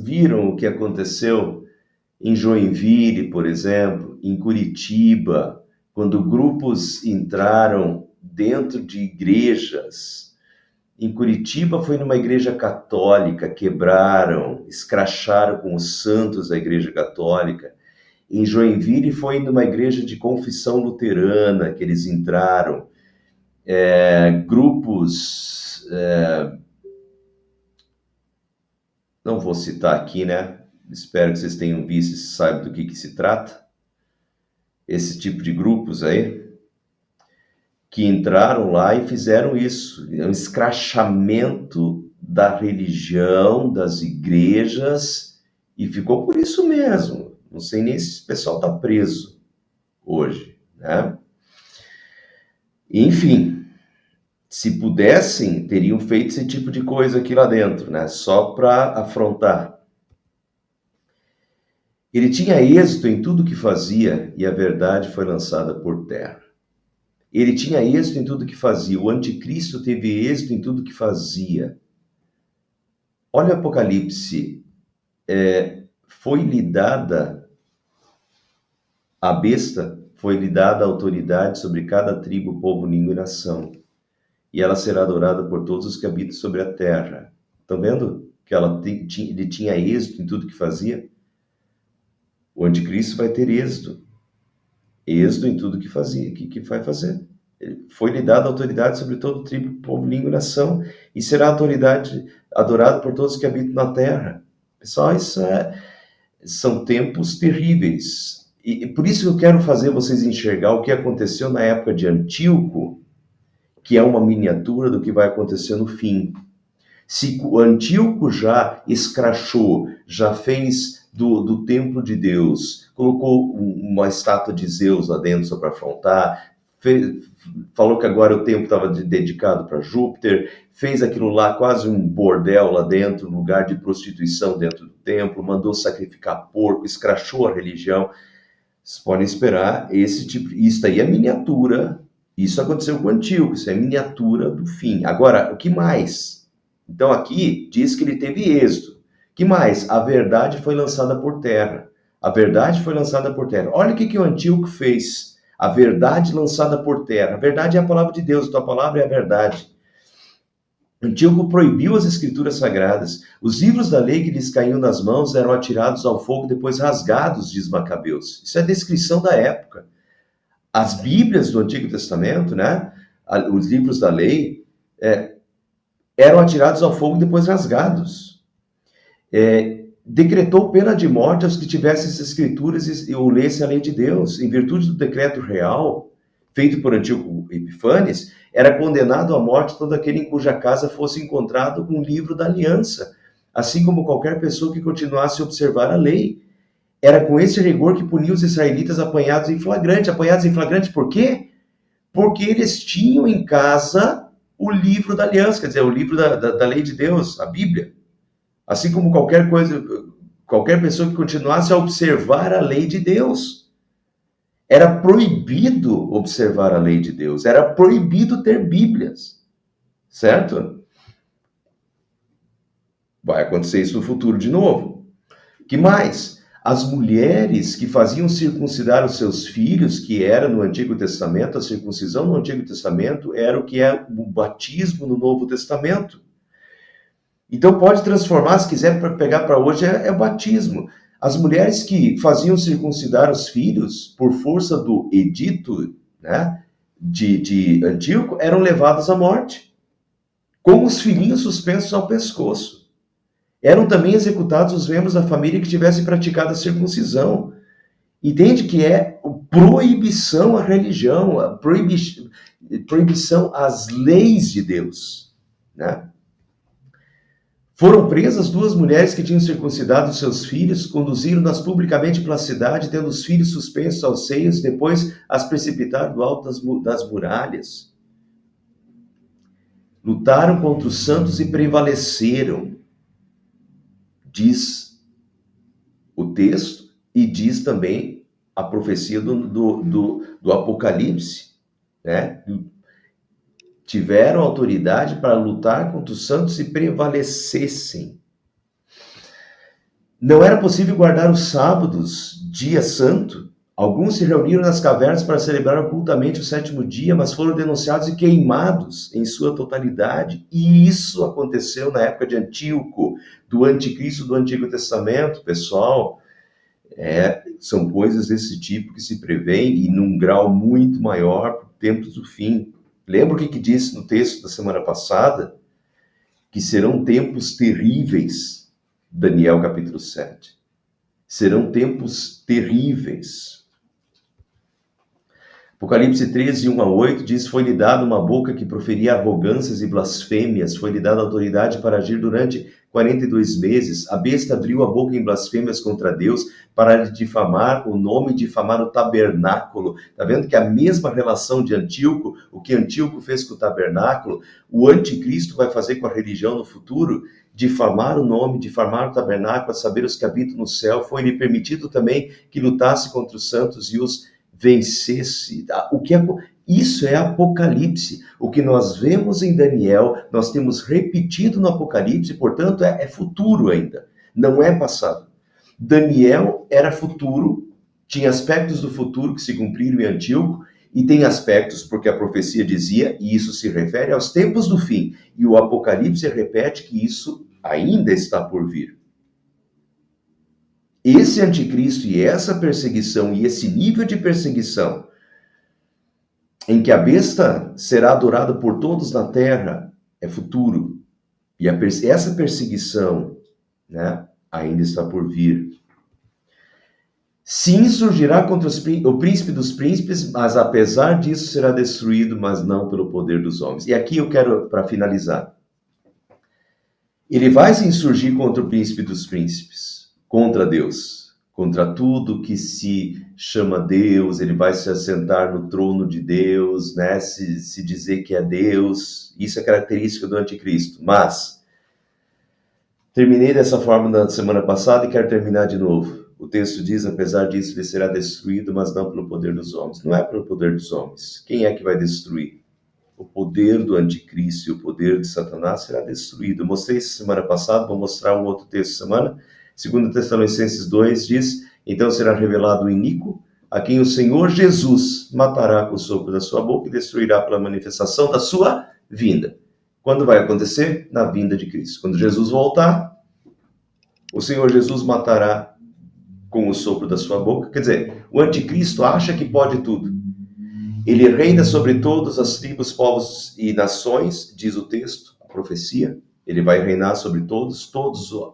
viram o que aconteceu em Joinville, por exemplo, em Curitiba, quando grupos entraram dentro de igrejas. Em Curitiba foi numa igreja católica, quebraram, escracharam com os santos da igreja católica. Em Joinville foi numa igreja de confissão luterana que eles entraram. Grupos... não vou citar aqui, né? Espero que vocês tenham visto e saibam do que se trata. Esse tipo de grupos aí, que entraram lá e fizeram isso. Um escrachamento da religião, das igrejas, e ficou por isso mesmo. Não sei nem se esse pessoal está preso hoje, né? Enfim, se pudessem, teriam feito esse tipo de coisa aqui lá dentro, né? Só para afrontar. Ele tinha êxito em tudo que fazia e a verdade foi lançada por terra. Ele tinha êxito em tudo que fazia. O anticristo teve êxito em tudo que fazia. Olha o Apocalipse. Foi-lhe dada a besta, foi-lhe dada a autoridade sobre cada tribo, povo, língua e nação. E ela será adorada por todos os que habitam sobre a terra. Estão vendo que ele tinha êxito em tudo que fazia? O anticristo vai ter êxito. Êxito em tudo que fazia. O que vai fazer? Foi-lhe dada autoridade sobre todo tribo, povo, língua e nação, e será autoridade adorado por todos que habitam na terra. Pessoal, são tempos terríveis. E por isso que eu quero fazer vocês enxergar o que aconteceu na época de Antíoco, que é uma miniatura do que vai acontecer no fim. Se o Antíoco já escrachou, já fez do templo de Deus, colocou uma estátua de Zeus lá dentro só para afrontar, falou que agora o templo estava dedicado para Júpiter, fez aquilo lá, quase um bordel lá dentro, um lugar de prostituição dentro do templo, mandou sacrificar porco, escrachou a religião. Vocês podem esperar isso aí é miniatura. Isso aconteceu com o Antíoco, isso é miniatura do fim. Agora, o que mais? Então aqui diz que ele teve êxito. O que mais? A verdade foi lançada por terra. A verdade foi lançada por terra. Olha o que o Antíoco fez. A verdade lançada por terra. A verdade é a palavra de Deus, a tua palavra é a verdade. Antíoco proibiu as escrituras sagradas. Os livros da lei que lhes caíam das mãos eram atirados ao fogo, depois rasgados, diz Macabeus. Isso é a descrição da época. As Bíblias do Antigo Testamento, né? Os livros da lei, eram atirados ao fogo e depois rasgados. Decretou pena de morte aos que tivessem as escrituras ou lessem a lei de Deus. Em virtude do decreto real, feito por Antíoco Epifanes, era condenado à morte todo aquele em cuja casa fosse encontrado um livro da aliança, assim como qualquer pessoa que continuasse a observar a lei. Era com esse rigor que punia os israelitas apanhados em flagrante. Apanhados em flagrante por quê? Porque eles tinham em casa o livro da aliança, quer dizer, o livro da lei de Deus, a Bíblia. Assim como qualquer pessoa que continuasse a observar a lei de Deus. Era proibido observar a lei de Deus. Era proibido ter Bíblias. Certo? Vai acontecer isso no futuro de novo. Que mais? As mulheres que faziam circuncidar os seus filhos, que era no Antigo Testamento, a circuncisão no Antigo Testamento era o que é o batismo no Novo Testamento. Então pode transformar, se quiser pegar para hoje, é o batismo. As mulheres que faziam circuncidar os filhos por força do edito, né, de Antíoco eram levadas à morte, com os filhinhos suspensos ao pescoço. Eram também executados os membros da família que tivessem praticado a circuncisão. Entende que é proibição à religião, a proibição às leis de Deus, né? Foram presas 2 mulheres que tinham circuncidado seus filhos, conduziram-nas publicamente pela cidade, tendo os filhos suspensos aos seios, depois as precipitaram do alto das muralhas. Lutaram contra os santos e prevaleceram, diz o texto, e diz também a profecia do Apocalipse, né? Tiveram autoridade para lutar contra os santos e prevalecessem. Não era possível guardar os sábados, dia santo. Alguns se reuniram nas cavernas para celebrar ocultamente o 7º dia, mas foram denunciados e queimados em sua totalidade. E isso aconteceu na época de Antíoco, do anticristo do Antigo Testamento, pessoal. São coisas desse tipo que se prevêem e num grau muito maior para tempos do fim. Lembra o que disse no texto da semana passada? Que serão tempos terríveis. Daniel capítulo 7. Serão tempos terríveis. Apocalipse 13, 1-8 diz: foi-lhe dada uma boca que proferia arrogâncias e blasfêmias, foi-lhe dada autoridade para agir durante 42 meses. A besta abriu a boca em blasfêmias contra Deus para difamar o nome e difamar o tabernáculo. Está vendo que a mesma relação de Antíoco, o que Antíoco fez com o tabernáculo, o anticristo vai fazer com a religião no futuro, difamar o nome, difamar o tabernáculo, a saber os que habitam no céu. Foi-lhe permitido também que lutasse contra os santos e os vencesse. Isso é Apocalipse. O que nós vemos em Daniel, nós temos repetido no Apocalipse, portanto, é futuro ainda, não é passado. Daniel era futuro, tinha aspectos do futuro que se cumpriram em Antíoco, e tem aspectos, porque a profecia dizia, e isso se refere aos tempos do fim, e o Apocalipse repete que isso ainda está por vir. Esse anticristo e essa perseguição, e esse nível de perseguição, em que a besta será adorada por todos na terra, é futuro. E essa perseguição, né, ainda está por vir. Sim, surgirá contra o príncipe dos príncipes, mas apesar disso será destruído, mas não pelo poder dos homens. E aqui eu quero, para finalizar, ele vai se insurgir contra o príncipe dos príncipes, contra Deus, contra tudo que se chama Deus, ele vai se assentar no trono de Deus, né? Se dizer que é Deus, isso é característica do anticristo. Mas, terminei dessa forma na semana passada e quero terminar de novo. O texto diz, apesar disso, ele será destruído, mas não pelo poder dos homens. Não é pelo poder dos homens. Quem é que vai destruir? O poder do anticristo e o poder de Satanás será destruído. Eu mostrei isso semana passada, vou mostrar um outro texto semana. 2 Tessalonicenses 2 diz, então será revelado o iníquo, a quem o Senhor Jesus matará com o sopro da sua boca e destruirá pela manifestação da sua vinda. Quando vai acontecer? Na vinda de Cristo. Quando Jesus voltar, o Senhor Jesus matará com o sopro da sua boca. Quer dizer, o anticristo acha que pode tudo. Ele reina sobre todas as tribos, povos e nações, diz o texto, a profecia. Ele vai reinar sobre todos, todos o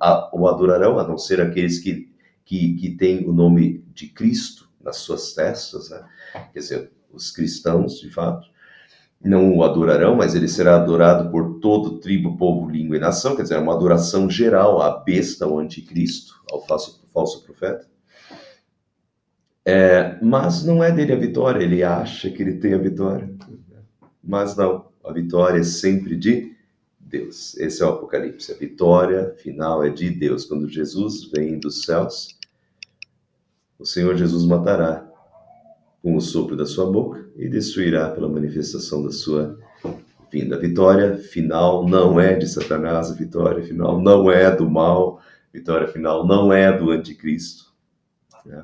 adorarão, a não ser aqueles que têm o nome de Cristo nas suas testas, né? Quer dizer, os cristãos, de fato, não o adorarão, mas ele será adorado por todo tribo, povo, língua e nação, quer dizer, é uma adoração geral à besta, ao anticristo, ao falso profeta. Mas não é dele a vitória, ele acha que ele tem a vitória. Mas não, a vitória é sempre de Deus. Esse é o Apocalipse. A vitória final é de Deus. Quando Jesus vem dos céus, o Senhor Jesus matará com o sopro da sua boca e destruirá pela manifestação da sua vinda. A vitória final não é de Satanás, a vitória final não é do mal, a vitória final não é do anticristo, né?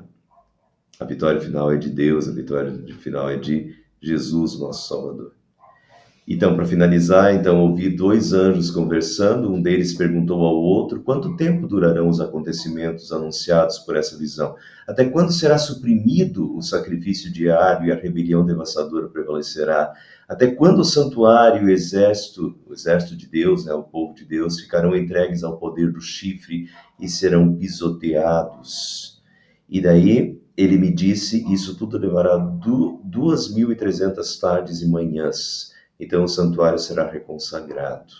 A vitória final é de Deus, a vitória final é de Jesus, nosso Salvador. Então, para finalizar, ouvi 2 anjos conversando, um deles perguntou ao outro, quanto tempo durarão os acontecimentos anunciados por essa visão? Até quando será suprimido o sacrifício diário e a rebelião devastadora prevalecerá? Até quando o santuário e o exército de Deus, né, o povo de Deus, ficarão entregues ao poder do chifre e serão pisoteados? E daí ele me disse, isso tudo levará 2.300 tardes e manhãs. Então o santuário será reconsagrado.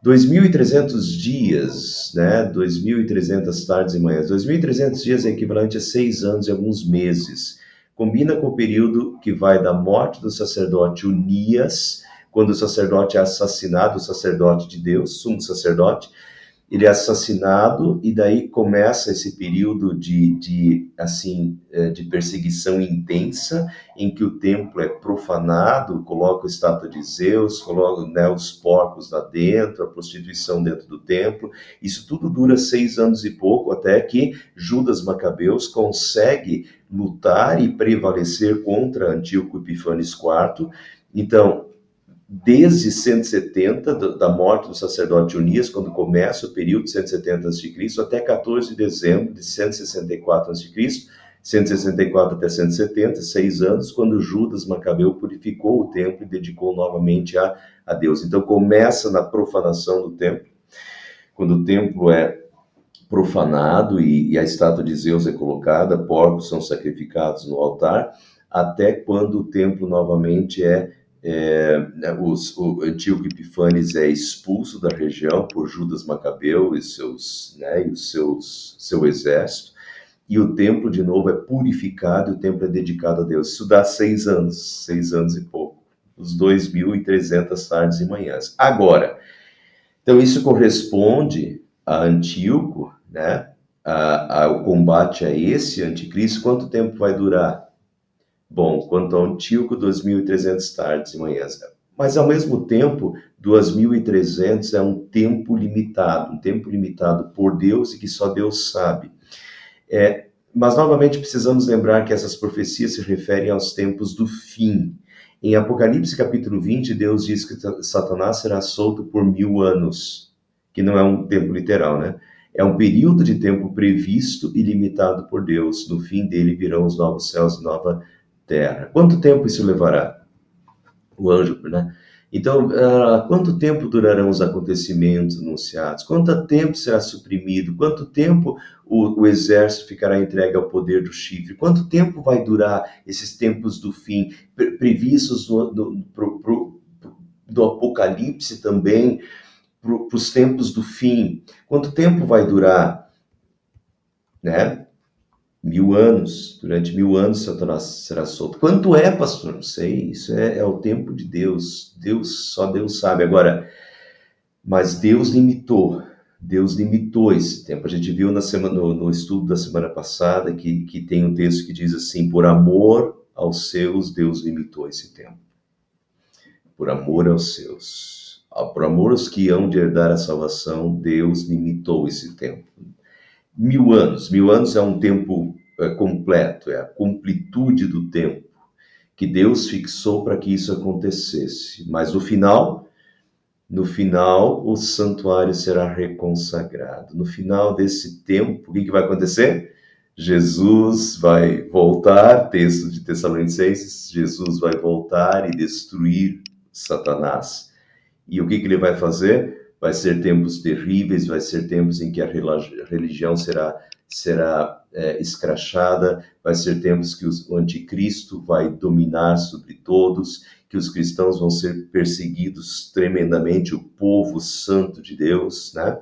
2.300 dias, né? 2.300 tardes e manhãs. 2.300 dias é equivalente a 6 anos e alguns meses. Combina com o período que vai da morte do sacerdote Unias, quando o sacerdote é assassinado, o sacerdote de Deus, sumo sacerdote, ele é assassinado e daí começa esse período de perseguição intensa, em que o templo é profanado, coloca a estátua de Zeus, coloca, né, os porcos lá dentro, a prostituição dentro do templo. Isso tudo dura 6 anos e pouco, até que Judas Macabeus consegue lutar e prevalecer contra Antíoco Epífanes IV. Então, desde 170, da morte do sacerdote Unias, quando começa o período de 170 a.C., até 14 de dezembro de 164 a.C., 164 até 170, 6 anos, quando Judas Macabeu purificou o templo e dedicou novamente a Deus. Então começa na profanação do templo, quando o templo é profanado e a estátua de Zeus é colocada, porcos são sacrificados no altar, até quando o templo novamente o Antíoco Epífanes é expulso da região por Judas Macabeu e seu exército, e o templo de novo é purificado e o templo é dedicado a Deus. Isso dá 6 anos e pouco, os 2.300 tardes e manhãs. Agora, então isso corresponde a Antíoco, né? O combate a esse anticristo. Quanto tempo vai durar? Bom, quanto ao Antíoco, 2.300 tardes e manhãs. Mas, ao mesmo tempo, 2.300 é um tempo limitado por Deus e que só Deus sabe. Mas, novamente, precisamos lembrar que essas profecias se referem aos tempos do fim. Em Apocalipse, capítulo 20, Deus diz que Satanás será solto por 1.000 anos, que não é um tempo literal, né? É um período de tempo previsto e limitado por Deus. No fim dele virão os novos céus e nova terra. Quanto tempo isso levará? O anjo, né? Então, quanto tempo durarão os acontecimentos anunciados? Quanto tempo será suprimido? Quanto tempo o exército ficará entregue ao poder do chifre? Quanto tempo vai durar esses tempos do fim, previstos do Apocalipse também, para os tempos do fim? Quanto tempo vai durar, né? 1.000 anos, durante 1.000 anos Satanás será solto. Quanto é, pastor? Não sei, isso é o tempo de Deus. Só Deus sabe. Agora, mas Deus limitou esse tempo. A gente viu no estudo da semana passada que tem um texto que diz assim: por amor aos seus, Deus limitou esse tempo. Por amor aos seus. Por amor aos que hão de herdar a salvação, Deus limitou esse tempo. 1.000 anos. 1.000 anos é um tempo completo, é a completude do tempo que Deus fixou para que isso acontecesse. Mas no final, o santuário será reconsagrado. No final desse tempo, o que vai acontecer? Jesus vai voltar, texto de Tessalonicenses, Jesus vai voltar e destruir Satanás. E o que ele vai fazer? Vai ser tempos terríveis, vai ser tempos em que a religião será escrachada, vai ser tempos que o anticristo vai dominar sobre todos, que os cristãos vão ser perseguidos tremendamente, o povo santo de Deus, né?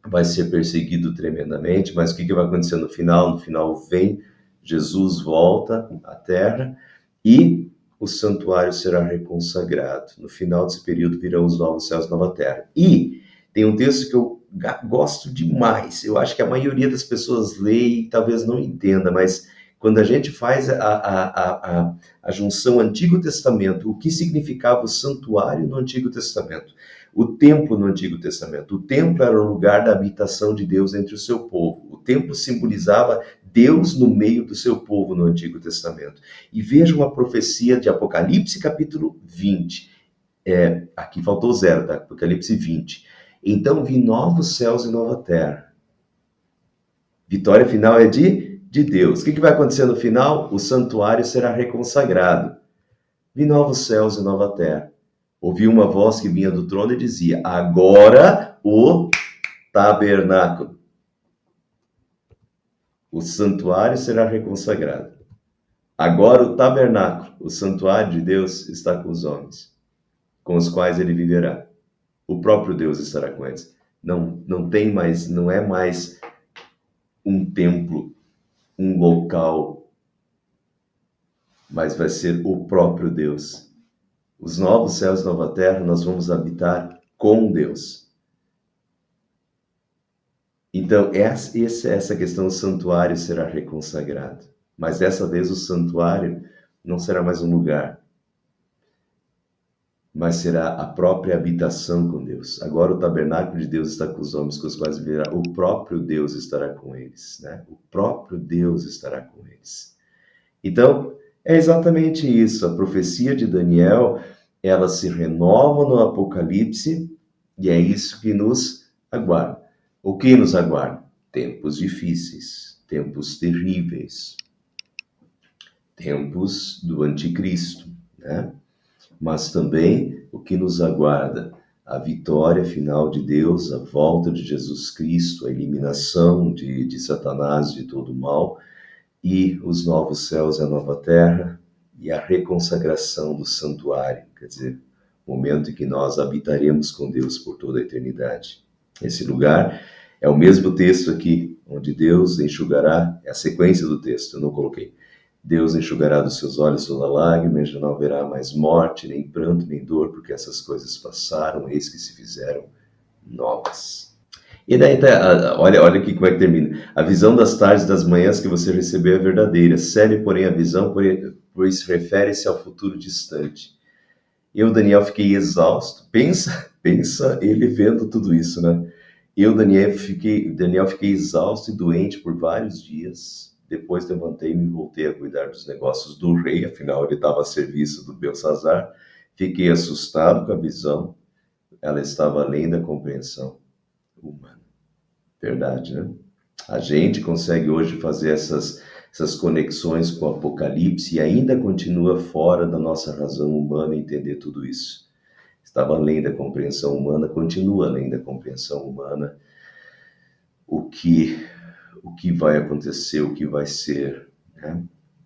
Vai ser perseguido tremendamente, mas o que vai acontecer no final? No final vem, Jesus volta à terra e o santuário será reconsagrado. No final desse período virão os novos céus e nova terra. E tem um texto que eu gosto demais, eu acho que a maioria das pessoas lê e talvez não entenda, mas quando a gente faz a junção Antigo Testamento, o que significava o santuário no Antigo Testamento? O templo no Antigo Testamento. O templo era o lugar da habitação de Deus entre o seu povo. O templo simbolizava Deus no meio do seu povo no Antigo Testamento. E veja uma profecia de Apocalipse capítulo 20. Aqui faltou 0, tá? Apocalipse 20. Então vi novos céus e nova terra. Vitória final é de Deus. O que vai acontecer no final? O santuário será reconsagrado. Vi novos céus e nova terra. Ouvi uma voz que vinha do trono e dizia: agora o tabernáculo, o santuário será reconsagrado. Agora o tabernáculo, o santuário de Deus, está com os homens, com os quais ele viverá. O próprio Deus estará com eles. Não tem mais, não é mais um templo, um local, mas vai ser o próprio Deus. Os novos céus e nova terra, nós vamos habitar com Deus. Então, essa questão do santuário será reconsagrado. Mas dessa vez o santuário não será mais um lugar, mas será a própria habitação com Deus. Agora o tabernáculo de Deus está com os homens com os quais viverá. O próprio Deus estará com eles, né? O próprio Deus estará com eles. Então, é exatamente isso. A profecia de Daniel, ela se renova no Apocalipse e é isso que nos aguarda. O que nos aguarda? Tempos difíceis, tempos terríveis, tempos do anticristo, né? Mas também o que nos aguarda? A vitória final de Deus, a volta de Jesus Cristo, a eliminação de Satanás, de todo o mal, e os novos céus e a nova terra, e a reconsagração do santuário, quer dizer, o momento em que nós habitaremos com Deus por toda a eternidade. Esse lugar é o mesmo texto aqui, onde Deus enxugará, é a sequência do texto, eu não coloquei. Deus enxugará dos seus olhos toda lágrima, e já não haverá mais morte, nem pranto, nem dor, porque essas coisas passaram, eis que se fizeram novas. E daí, olha aqui como é que termina. A visão das tardes e das manhãs que você recebeu é verdadeira. Cele, porém, a visão, pois refere-se ao futuro distante. Eu, Daniel, fiquei exausto. Pensa ele vendo tudo isso, né? Eu, Daniel, fiquei exausto e doente por vários dias. Depois levantei-me e voltei a cuidar dos negócios do rei, afinal ele estava a serviço do Belsazar. Fiquei assustado com a visão, ela estava além da compreensão humana. Verdade, né? A gente consegue hoje fazer essas conexões com o Apocalipse e ainda continua fora da nossa razão humana entender tudo isso. Estava além da compreensão humana, continua além da compreensão humana. O que vai acontecer, o que vai ser, né?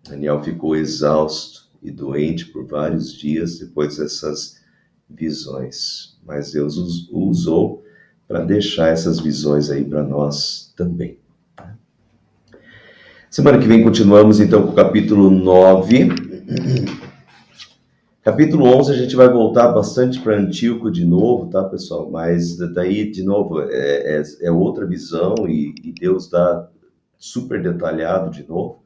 Daniel ficou exausto e doente por vários dias depois dessas visões, mas Deus o usou para deixar essas visões aí para nós também. Semana que vem continuamos então com o capítulo 9. Capítulo 11 a gente vai voltar bastante para Antíoco de novo, tá, pessoal? Mas daí, de novo, é outra visão e Deus dá super detalhado de novo.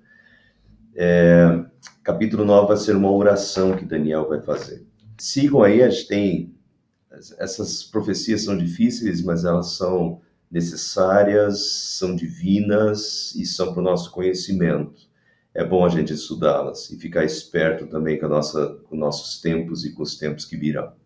Capítulo 9 vai ser uma oração que Daniel vai fazer. Sigam aí, a gente tem... Essas profecias são difíceis, mas elas são necessárias, são divinas e são para o nosso conhecimento. É bom a gente estudá-las e ficar esperto também com nossos tempos e com os tempos que virão.